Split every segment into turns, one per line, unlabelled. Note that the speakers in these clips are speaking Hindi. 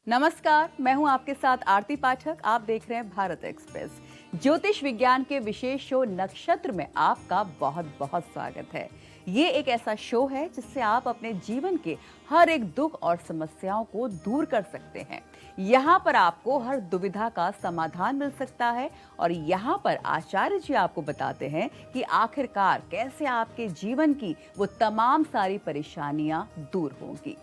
नमस्कार, मैं हूं आपके साथ आरती पाठक। आप देख रहे हैं भारत एक्सप्रेस। ज्योतिष विज्ञान के विशेष शो नक्षत्र में आपका बहुत बहुत स्वागत है। ये एक ऐसा शो है जिससे आप अपने जीवन के हर एक दुख और समस्याओं को दूर कर सकते हैं। यहाँ पर आपको हर दुविधा का समाधान मिल सकता है और यहाँ पर आचार्य जी आपको बताते हैं कि आखिरकार कैसे आपके जीवन की वो तमाम सारी परेशानियां दूर होंगी।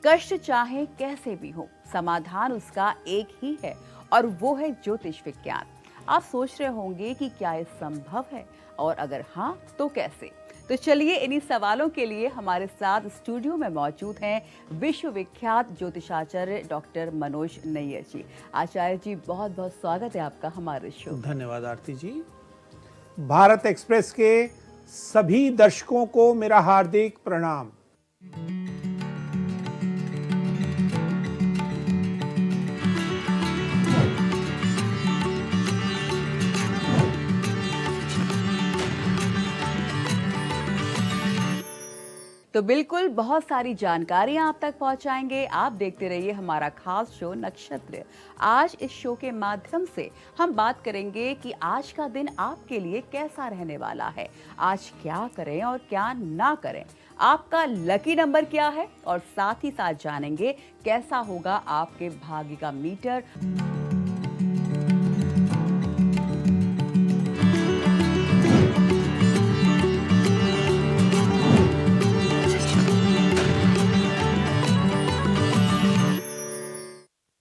कष्ट चाहे कैसे भी हो, समाधान उसका एक ही है और वो है ज्योतिष विज्ञान। आप सोच रहे होंगे कि क्या ये संभव है और अगर हाँ तो कैसे। तो चलिए इन्हीं सवालों के लिए हमारे साथ स्टूडियो में मौजूद हैं विश्वविख्यात ज्योतिषाचार्य डॉक्टर मनोज नैयर जी। आचार्य जी, बहुत बहुत स्वागत है आपका हमारे शो।
धन्यवाद आरती जी। भारत एक्सप्रेस के सभी दर्शकों को मेरा हार्दिक प्रणाम।
तो बिल्कुल बहुत सारी जानकारियां आप तक पहुंचाएंगे। आप देखते रहिए हमारा खास शो नक्षत्र। आज इस शो के माध्यम से हम बात करेंगे कि आज का दिन आपके लिए कैसा रहने वाला है, आज क्या करें और क्या ना करें, आपका लकी नंबर क्या है और साथ ही साथ जानेंगे कैसा होगा आपके भाग्य का मीटर।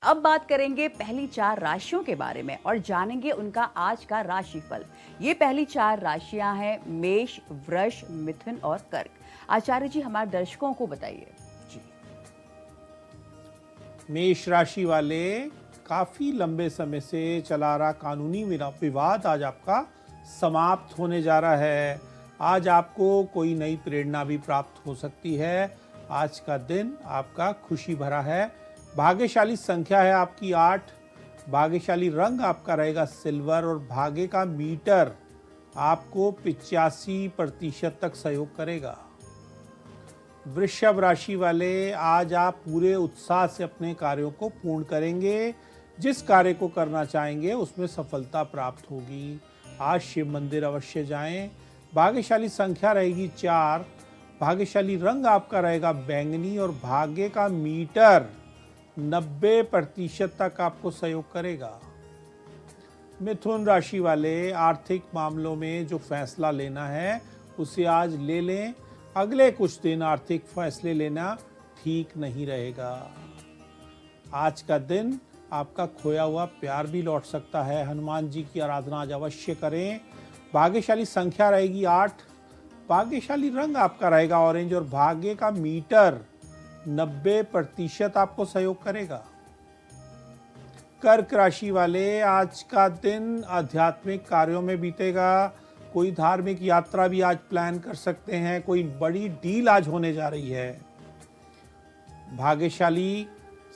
अब बात करेंगे पहली 4 राशियों के बारे में और जानेंगे उनका आज का राशिफल। ये पहली 4 राशियां हैं मेष, वृष, मिथुन और कर्क। आचार्य जी, हमारे दर्शकों को बताइए।
जी, मेष राशि वाले, काफी लंबे समय से चला रहा कानूनी विवाद आज आपका समाप्त होने जा रहा है। आज आपको कोई नई प्रेरणा भी प्राप्त हो सकती है। आज का दिन आपका खुशी भरा है। भाग्यशाली संख्या है आपकी 8। भाग्यशाली रंग आपका रहेगा सिल्वर और भाग्य का मीटर आपको 85% तक सहयोग करेगा। वृषभ राशि वाले, आज आप पूरे उत्साह से अपने कार्यों को पूर्ण करेंगे। जिस कार्य को करना चाहेंगे उसमें सफलता प्राप्त होगी। आज शिव मंदिर अवश्य जाएं। भाग्यशाली संख्या रहेगी 4। भाग्यशाली रंग आपका रहेगा बैंगनी और भाग्य का मीटर 90% तक आपको सहयोग करेगा। मिथुन राशि वाले, आर्थिक मामलों में जो फैसला लेना है उसे आज ले लें। अगले कुछ दिन आर्थिक फैसले लेना ठीक नहीं रहेगा। आज का दिन आपका खोया हुआ प्यार भी लौट सकता है। हनुमान जी की आराधना आज अवश्य करें। भाग्यशाली संख्या रहेगी 8। भाग्यशाली रंग आपका रहेगा ऑरेंज और भाग्य का मीटर 90% आपको सहयोग करेगा। कर्क राशि वाले, आज का दिन आध्यात्मिक कार्यों में बीतेगा। कोई धार्मिक यात्रा भी आज प्लान कर सकते हैं। कोई बड़ी डील आज होने जा रही है। भाग्यशाली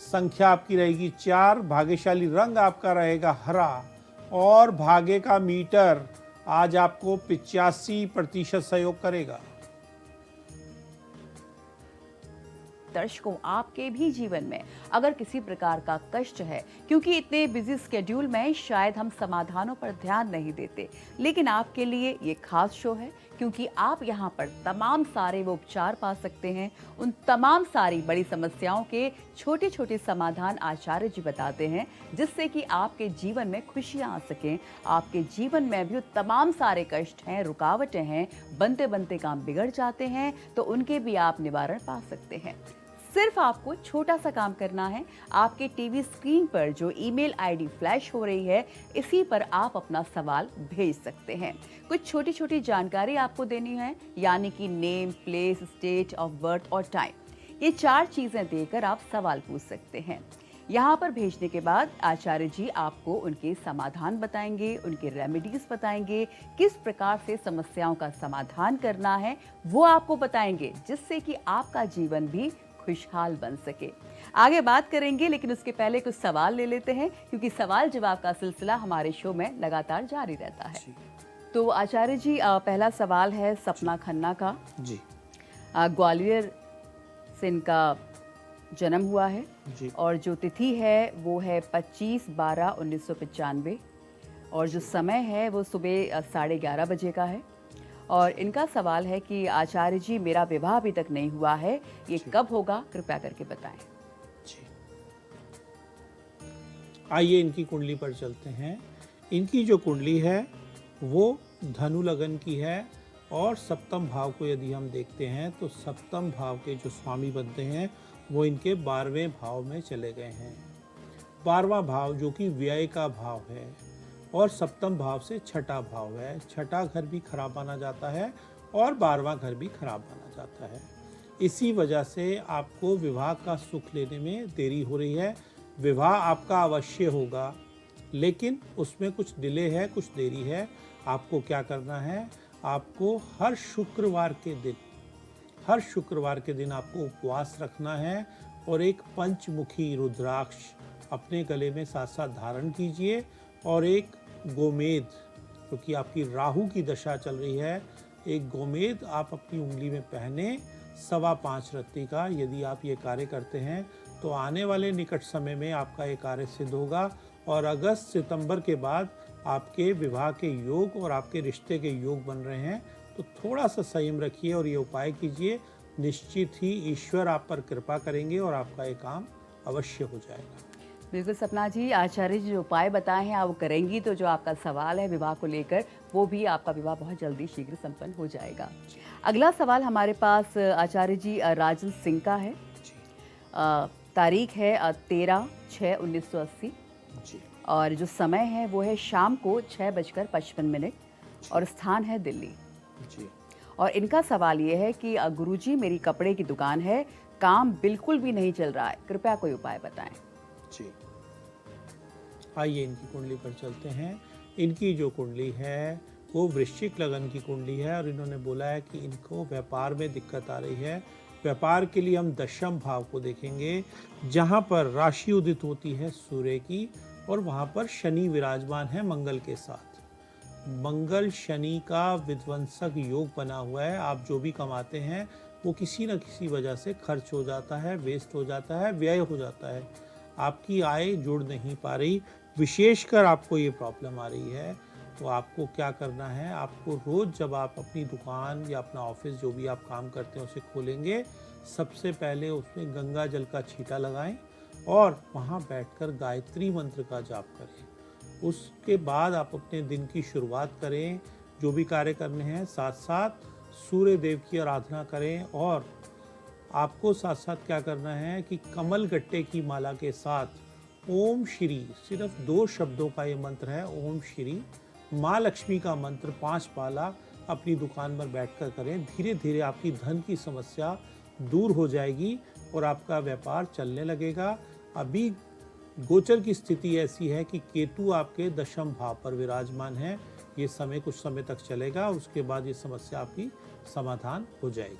संख्या आपकी रहेगी 4। भाग्यशाली रंग आपका रहेगा हरा और भाग्य का मीटर आज आपको 85% सहयोग करेगा।
दर्शकों, आपके भी जीवन में अगर किसी प्रकार का कष्ट है, क्योंकि इतने बिजी स्केड्यूल में शायद हम समाधानों पर ध्यान नहीं देते, लेकिन आपके लिए ये खास शो है क्योंकि आप यहाँ पर तमाम सारे वो उपचार पा सकते हैं। उन तमाम सारी बड़ी समस्याओं के छोटे छोटे समाधान आचार्य जी बताते हैं, जिससे कि आपके जीवन में खुशियाँ आ सकें। आपके जीवन में भी तमाम सारे कष्ट हैं, रुकावटें हैं, बनते बनते काम बिगड़ जाते हैं, तो उनके भी आप निवारण पा सकते हैं। सिर्फ आपको छोटा सा काम करना है। आपके टीवी स्क्रीन पर जो ईमेल आईडी फ्लैश हो रही है, इसी पर आप अपना सवाल भेज सकते हैं। कुछ छोटी छोटी जानकारी आपको देनी है, यानी कि name, place, state of birth और टाइम। ये 4 चीजें देकर आप सवाल पूछ सकते हैं। यहाँ पर भेजने के बाद आचार्य जी आपको उनके समाधान बताएंगे, उनके रेमेडीज बताएंगे, किस प्रकार से समस्याओं का समाधान करना है वो आपको बताएंगे, जिससे कि आपका जीवन भी खुशहाल बन सके। आगे बात करेंगे, लेकिन उसके पहले कुछ सवाल ले लेते हैं, क्योंकि सवाल जवाब का सिलसिला हमारे शो में लगातार जारी रहता है। तो आचार्य जी, पहला सवाल है सपना खन्ना का।
जी।
ग्वालियर से इनका जन्म हुआ है
जी।
और जो तिथि है वो है 25/12/1995 और जो समय है वो सुबह 11:30 बजे का है। और इनका सवाल है कि आचार्य जी, मेरा विवाह अभी तक नहीं हुआ है, ये
जी।
कब होगा, कृपया करके बताएं।
जी। आइए इनकी कुंडली पर चलते हैं। इनकी जो कुंडली है वो धनु लगन की है और सप्तम भाव को यदि हम देखते हैं तो सप्तम भाव के जो स्वामी बनते हैं वो इनके 12वें भाव में चले गए हैं। 12वां भाव जो कि व्यय का भाव है और सप्तम भाव से छठा भाव है। छठा घर भी खराब माना जाता है और 12वां घर भी खराब माना जाता है। इसी वजह से आपको विवाह का सुख लेने में देरी हो रही है। विवाह आपका अवश्य होगा, लेकिन उसमें कुछ डिले है, कुछ देरी है। आपको क्या करना है, आपको हर शुक्रवार के दिन आपको उपवास रखना है और एक पंचमुखी रुद्राक्ष अपने गले में साथ साथ धारण कीजिए और एक गोमेद, क्योंकि आपकी राहु की दशा चल रही है, एक गोमेद आप अपनी उंगली में पहने 5.25 रत्ती का। यदि आप ये कार्य करते हैं तो आने वाले निकट समय में आपका ये कार्य सिद्ध होगा और अगस्त सितंबर के बाद आपके विवाह के योग और आपके रिश्ते के योग बन रहे हैं। तो थोड़ा सा संयम रखिए और ये उपाय कीजिए, निश्चित ही ईश्वर आप पर कृपा करेंगे और आपका ये काम अवश्य हो जाएगा।
बिल्कुल सपना जी, आचार्य जी जो उपाय बताए हैं आप वो करेंगी तो जो आपका सवाल है विवाह को लेकर, वो भी आपका विवाह बहुत जल्दी शीघ्र संपन्न हो जाएगा। अगला सवाल हमारे पास आचार्य जी राजन सिंह का है। तारीख है 13/6/1980
जी।
और जो समय है वो है शाम को 6:55 और स्थान है दिल्ली।
जी।
और इनका सवाल ये है कि गुरुजी, मेरी कपड़े की दुकान है, काम बिल्कुल भी नहीं चल रहा है, कृपया कोई उपाय बताएं।
जी। आइए इनकी कुंडली पर चलते हैं। इनकी जो कुंडली है वो वृश्चिक लगन की कुंडली है और इन्होंने बोला है कि इनको व्यापार में दिक्कत आ रही है। व्यापार के लिए हम दशम भाव को देखेंगे, जहाँ पर राशि उदित होती है सूर्य की और वहाँ पर शनि विराजमान है मंगल के साथ। मंगल शनि का विध्वंसक योग बना हुआ है। आप जो भी कमाते हैं वो किसी न किसी वजह से खर्च हो जाता है, वेस्ट हो जाता है, व्यय हो जाता है। आपकी आय जुड़ नहीं पा रही, विशेषकर आपको ये प्रॉब्लम आ रही है। तो आपको क्या करना है, आपको रोज़ जब आप अपनी दुकान या अपना ऑफिस जो भी आप काम करते हैं उसे खोलेंगे, सबसे पहले उसमें गंगा जल का छींटा लगाएं और वहाँ बैठकर गायत्री मंत्र का जाप करें। उसके बाद आप अपने दिन की शुरुआत करें, जो भी कार्य करने हैं, साथ साथ सूर्य देव की आराधना करें। और आपको साथ साथ क्या करना है कि कमल गट्टे की माला के साथ ओम श्री, सिर्फ 2 शब्दों का ये मंत्र है, ओम श्री, माँ लक्ष्मी का मंत्र 5 पाला अपनी दुकान पर बैठकर करें। धीरे धीरे आपकी धन की समस्या दूर हो जाएगी और आपका व्यापार चलने लगेगा। अभी गोचर की स्थिति ऐसी है कि केतु आपके दशम भाव पर विराजमान है। ये समय कुछ समय तक चलेगा, उसके बाद ये समस्या आपकी समाधान हो जाएगी।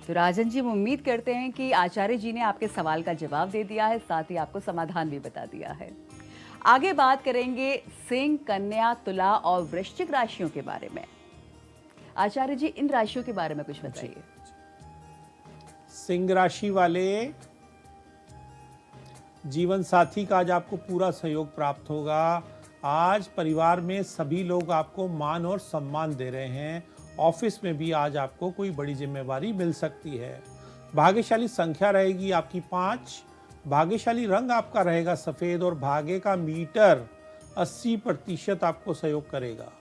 तो राजन जी, हम उम्मीद करते हैं कि आचार्य जी ने आपके सवाल का जवाब दे दिया है, साथ ही आपको समाधान भी बता दिया है। आगे बात करेंगे सिंह, कन्या, तुला और वृश्चिक राशियों के बारे में। आचार्य जी, इन राशियों के बारे में कुछ बताइए।
सिंह राशि वाले, जीवन साथी का आज आपको पूरा सहयोग प्राप्त होगा। आज परिवार में सभी लोग आपको मान और सम्मान दे रहे हैं। ऑफिस में भी आज आपको कोई बड़ी जिम्मेवारी मिल सकती है। भाग्यशाली संख्या रहेगी आपकी 5। भाग्यशाली रंग आपका रहेगा सफ़ेद और भाग्य का मीटर 80% आपको सहयोग करेगा।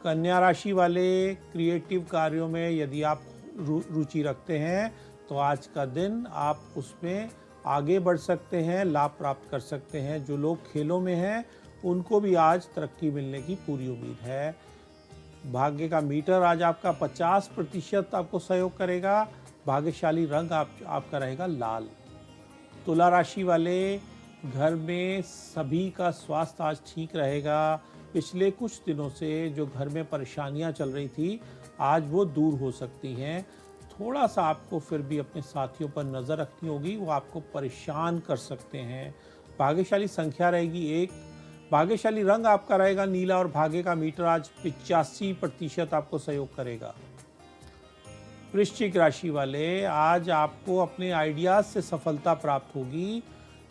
कन्या राशि वाले, क्रिएटिव कार्यों में यदि आप रुचि रखते हैं तो आज का दिन आप उसमें आगे बढ़ सकते हैं, लाभ प्राप्त कर सकते हैं। जो लोग खेलों में हैं उनको भी आज तरक्की मिलने की पूरी उम्मीद है। भाग्य का मीटर आज आपका 50% आपको सहयोग करेगा। भाग्यशाली रंग आपका रहेगा लाल। तुला राशि वाले, घर में सभी का स्वास्थ्य आज ठीक रहेगा। पिछले कुछ दिनों से जो घर में परेशानियां चल रही थी आज वो दूर हो सकती हैं। थोड़ा सा आपको फिर भी अपने साथियों पर नज़र रखनी होगी, वो आपको परेशान कर सकते हैं। भाग्यशाली संख्या रहेगी 1। भाग्यशाली रंग आपका रहेगा नीला और भाग्य का मीटर आज 85% आपको सहयोग करेगा। वृश्चिक राशि वाले, आज आपको अपने आइडियाज से सफलता प्राप्त होगी।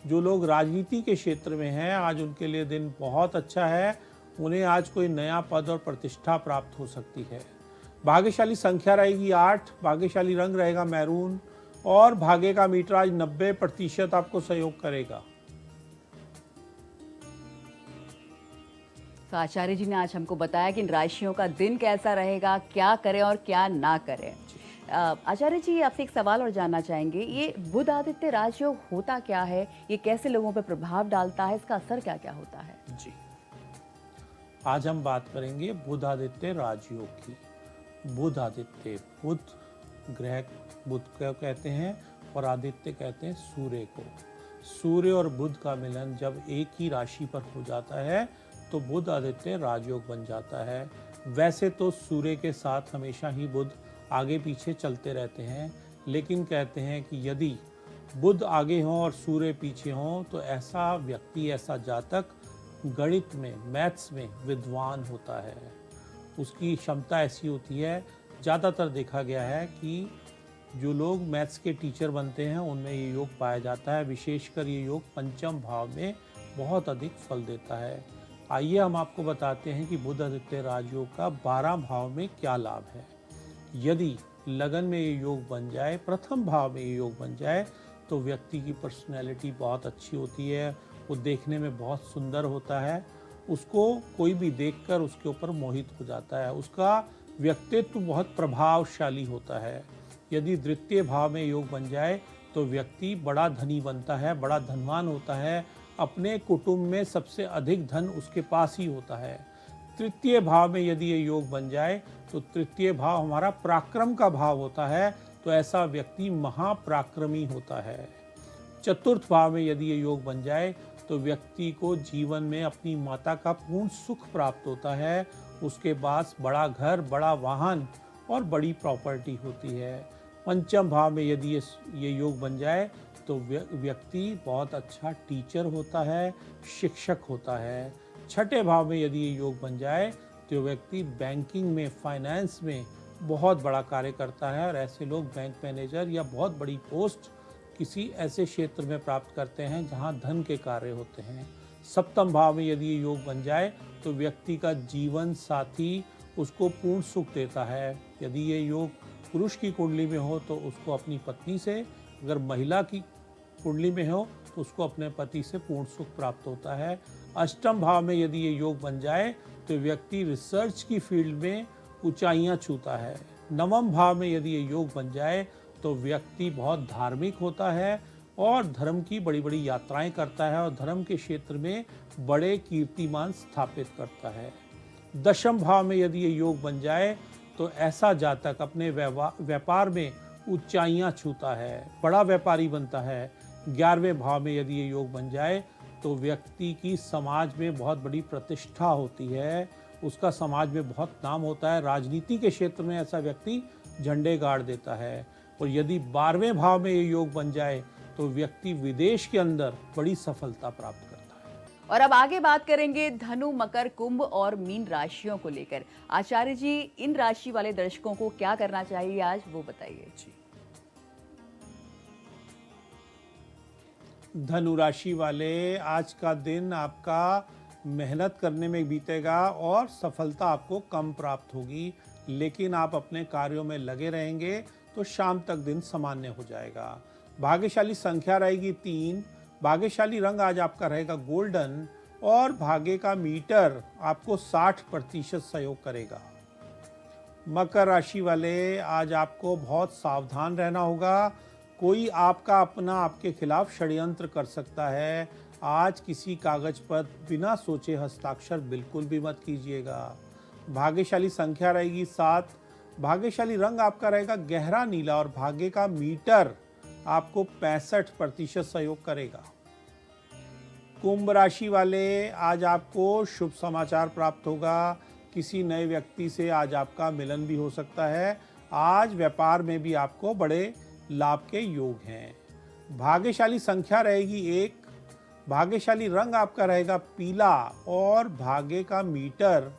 जो लोग राजनीति के क्षेत्र में हैं, आज उनके लिए दिन बहुत अच्छा है। उन्हें आज कोई नया पद और प्रतिष्ठा प्राप्त हो सकती है। भाग्यशाली संख्या रहेगी 8, भाग्यशाली रंग रहेगा मैरून और भाग्य का मीटर आज 90% आपको सहयोग करेगा।
तो आचार्य जी ने आज हमको बताया कि इन राशियों का दिन कैसा रहेगा, क्या करें और क्या ना करें। आचार्य जी, आपसे एक सवाल और जानना चाहेंगे, ये बुध आदित्य राजयोग होता क्या है, ये कैसे लोगों पर प्रभाव डालता है, इसका असर क्या क्या होता है?
जी, आज हम बात करेंगे बुध आदित्य राजयोग की। बुध आदित्य, बुध ग्रह बुध को कहते हैं और आदित्य कहते हैं सूर्य को। सूर्य और बुध का मिलन जब एक ही राशि पर हो जाता है तो बुध आदित्य राजयोग बन जाता है। वैसे तो सूर्य के साथ हमेशा ही बुध आगे पीछे चलते रहते हैं, लेकिन कहते हैं कि यदि बुध आगे हों और सूर्य पीछे हों तो ऐसा व्यक्ति, ऐसा जातक गणित में, मैथ्स में विद्वान होता है। उसकी क्षमता ऐसी होती है, ज़्यादातर देखा गया है कि जो लोग मैथ्स के टीचर बनते हैं उनमें ये योग पाया जाता है। विशेषकर ये योग पंचम भाव में बहुत अधिक फल देता है। आइए हम आपको बताते हैं कि बुध आदित्य राजयोग का 12 भाव में क्या लाभ है। यदि लगन में ये योग बन जाए, प्रथम भाव में ये योग बन जाए, तो व्यक्ति की पर्सनैलिटी बहुत अच्छी होती है, वो देखने में बहुत सुंदर होता है, उसको कोई भी देखकर उसके ऊपर मोहित हो जाता है, उसका व्यक्तित्व बहुत प्रभावशाली होता है। यदि द्वितीय भाव में योग बन जाए तो व्यक्ति बड़ा धनी बनता है, बड़ा धनवान होता है, अपने कुटुंब में सबसे अधिक धन उसके पास ही होता है। तृतीय भाव में यदि ये योग बन जाए तो तृतीय भाव हमारा पराक्रम का भाव होता है, तो ऐसा व्यक्ति महापराक्रमी होता है। चतुर्थ भाव में यदि ये योग बन जाए तो व्यक्ति को जीवन में अपनी माता का पूर्ण सुख प्राप्त होता है, उसके पास बड़ा घर, बड़ा वाहन और बड़ी प्रॉपर्टी होती है। पंचम भाव में यदि ये योग बन जाए तो व्यक्ति बहुत अच्छा टीचर होता है, शिक्षक होता है। छठे भाव में यदि ये योग बन जाए तो व्यक्ति बैंकिंग में, फाइनेंस में बहुत बड़ा कार्य करता है और ऐसे लोग बैंक मैनेजर या बहुत बड़ी पोस्ट किसी ऐसे क्षेत्र में प्राप्त करते हैं जहां धन के कार्य होते हैं। सप्तम भाव में यदि ये योग बन जाए तो व्यक्ति का जीवन साथी उसको पूर्ण सुख देता है। यदि ये योग पुरुष की कुंडली में हो तो उसको अपनी पत्नी से, अगर महिला की कुंडली में हो तो उसको अपने पति से पूर्ण सुख प्राप्त होता है। अष्टम भाव में यदि ये योग बन जाए तो व्यक्ति रिसर्च की फील्ड में ऊंचाइयां छूता है। नवम भाव में यदि ये योग बन जाए तो व्यक्ति बहुत धार्मिक होता है और धर्म की बड़ी बड़ी यात्राएं करता है और धर्म के क्षेत्र में बड़े कीर्तिमान स्थापित करता है। दशम भाव में यदि ये योग बन जाए तो ऐसा जातक अपने व्यापार में ऊंचाइयां छूता है, बड़ा व्यापारी बनता है। 11वें भाव में यदि ये योग बन जाए तो व्यक्ति की समाज में बहुत बड़ी प्रतिष्ठा होती है, उसका समाज में बहुत नाम होता है। राजनीति के क्षेत्र में ऐसा व्यक्ति झंडे गाड़ देता है। और यदि 12वें भाव में ये योग बन जाए तो व्यक्ति विदेश के अंदर बड़ी सफलता प्राप्त करता है।
और अब आगे बात करेंगे धनु, मकर, कुंभ और मीन राशियों को लेकर। आचार्य जी, इन राशि वाले दर्शकों को क्या करना चाहिए आज, वो बताइए।
जी, धनु राशि वाले, आज का दिन आपका मेहनत करने में बीतेगा और सफलता आपको कम प्राप्त होगी, लेकिन आप अपने कार्यों में लगे रहेंगे तो शाम तक दिन सामान्य हो जाएगा। भाग्यशाली संख्या रहेगी 3, भाग्यशाली रंग आज आपका रहेगा गोल्डन और भाग्य का मीटर आपको 60% सहयोग करेगा। मकर राशि वाले, आज आपको बहुत सावधान रहना होगा। कोई आपका अपना आपके खिलाफ षड्यंत्र कर सकता है। आज किसी कागज पर बिना सोचे हस्ताक्षर बिल्कुल भी मत कीजिएगा। भाग्यशाली संख्या रहेगी 7, भाग्यशाली रंग आपका रहेगा गहरा नीला और भाग्य का मीटर आपको 65% सहयोग करेगा। कुंभ राशि वाले, आज आपको शुभ समाचार प्राप्त होगा। किसी नए व्यक्ति से आज आपका मिलन भी हो सकता है। आज व्यापार में भी आपको बड़े लाभ के योग हैं। भाग्यशाली संख्या रहेगी 1, भाग्यशाली रंग आपका रहेगा पीला और भाग्य का मीटर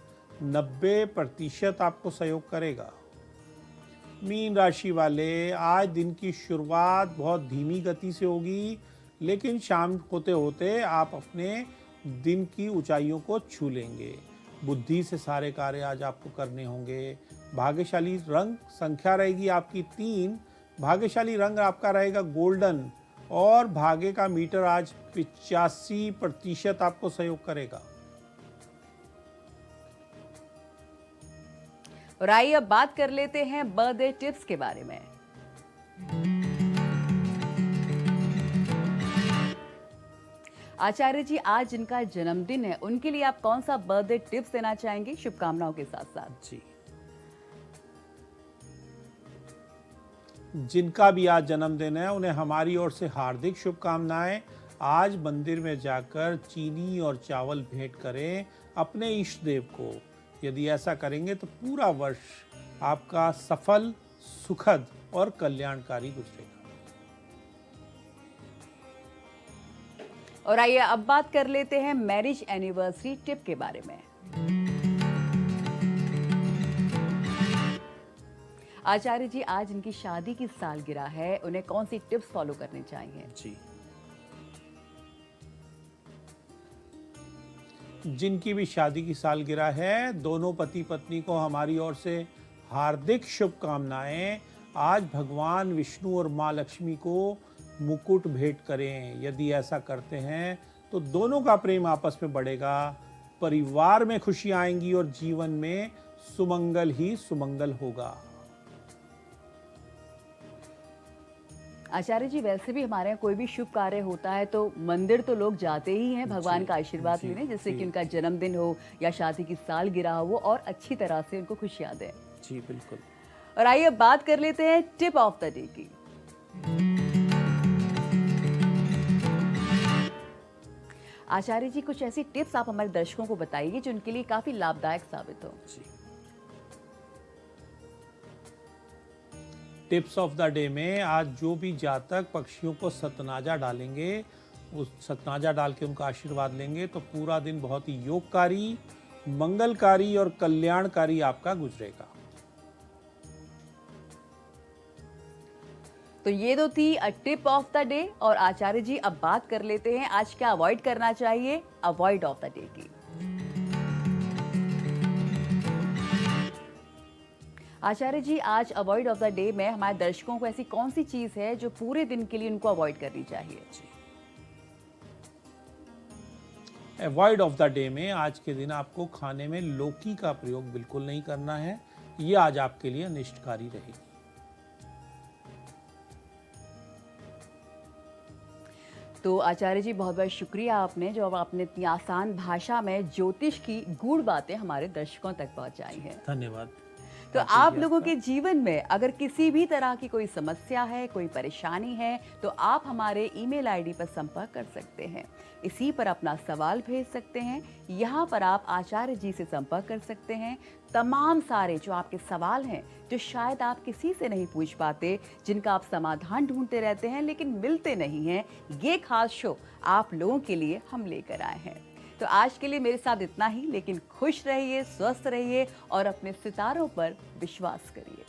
90% आपको सहयोग करेगा। मीन राशि वाले, आज दिन की शुरुआत बहुत धीमी गति से होगी, लेकिन शाम होते होते आप अपने दिन की ऊंचाइयों को छू लेंगे। बुद्धि से सारे कार्य आज आपको करने होंगे। भाग्यशाली रंग संख्या रहेगी आपकी 3, भाग्यशाली रंग आपका रहेगा गोल्डन और भाग्य का मीटर आज 85% आपको सहयोग करेगा।
और आइए अब बात कर लेते हैं बर्थडे टिप्स के बारे में। आचार्य जी, आज जिनका जन्मदिन है उनके लिए आप कौन सा बर्थडे टिप्स देना चाहेंगे, शुभकामनाओं के साथ साथ?
जी, जिनका भी आज जन्मदिन है उन्हें हमारी ओर से हार्दिक शुभकामनाएं। आज मंदिर में जाकर चीनी और चावल भेंट करें अपने इष्ट देव को। यदि ऐसा करेंगे तो पूरा वर्ष आपका सफल, सुखद और कल्याणकारी गुजरेगा।
और आइए अब बात कर लेते हैं मैरिज एनिवर्सरी टिप के बारे में। आचार्य जी, आज इनकी शादी की सालगिरह है, उन्हें कौन सी टिप्स फॉलो करनी चाहिए?
जी, जिनकी भी शादी की सालगिरह है, दोनों पति पत्नी को हमारी ओर से हार्दिक शुभकामनाएं। आज भगवान विष्णु और माँ लक्ष्मी को मुकुट भेंट करें। यदि ऐसा करते हैं तो दोनों का प्रेम आपस में बढ़ेगा, परिवार में खुशियां आएंगी और जीवन में सुमंगल ही सुमंगल होगा।
आचार्य जी, वैसे भी हमारे यहाँ कोई भी शुभ कार्य होता है तो मंदिर तो लोग जाते ही हैं भगवान का आशीर्वाद लेने, जिससे कि उनका जन्मदिन हो या शादी की सालगिरह हो वो और अच्छी तरह से उनको खुशियां दें।
जी बिल्कुल।
और आइए बात कर लेते हैं टिप ऑफ द डे की। आचार्य जी, कुछ ऐसी टिप्स आप हमारे दर्शकों को बताइए जो उनके लिए काफी लाभदायक साबित हो।
जी, टिप्स ऑफ द डे में आज जो भी जातक पक्षियों को सतनाजा डालेंगे, उस सतनाजा डाल के उनका आशीर्वाद लेंगे तो पूरा दिन बहुत ही योगकारी, मंगलकारी और कल्याणकारी आपका गुजरेगा।
तो ये तो थी टिप ऑफ द डे। और आचार्य जी, अब बात कर लेते हैं आज क्या अवॉइड करना चाहिए, अवॉइड ऑफ द डे की। आचार्य जी, आज अवॉइड ऑफ द डे में हमारे दर्शकों को ऐसी कौन सी चीज है जो पूरे दिन के लिए उनको अवॉइड करनी चाहिए?
अवॉइड ऑफ द डे में आज के दिन आपको खाने में लौकी का प्रयोग बिल्कुल नहीं करना है। ये आज आपके लिए अनिष्टकारी रहेगी।
तो आचार्य जी, बहुत बहुत शुक्रिया आपने जो आपने इतनी आसान भाषा में ज्योतिष की गूढ़ बातें हमारे दर्शकों तक पहुंचाई हैं।
धन्यवाद।
तो आप लोगों के जीवन में अगर किसी भी तरह की कोई समस्या है, कोई परेशानी है, तो आप हमारे ईमेल आईडी पर संपर्क कर सकते हैं। इसी पर अपना सवाल भेज सकते हैं। यहाँ पर आप आचार्य जी से संपर्क कर सकते हैं। तमाम सारे जो आपके सवाल हैं, जो शायद आप किसी से नहीं पूछ पाते, जिनका आप समाधान ढूंढते रहते हैं लेकिन मिलते नहीं हैं, ये खास शो आप लोगों के लिए हम लेकर आए हैं। तो आज के लिए मेरे साथ इतना ही, लेकिन खुश रहिए, स्वस्थ रहिए और अपने सितारों पर विश्वास करिए।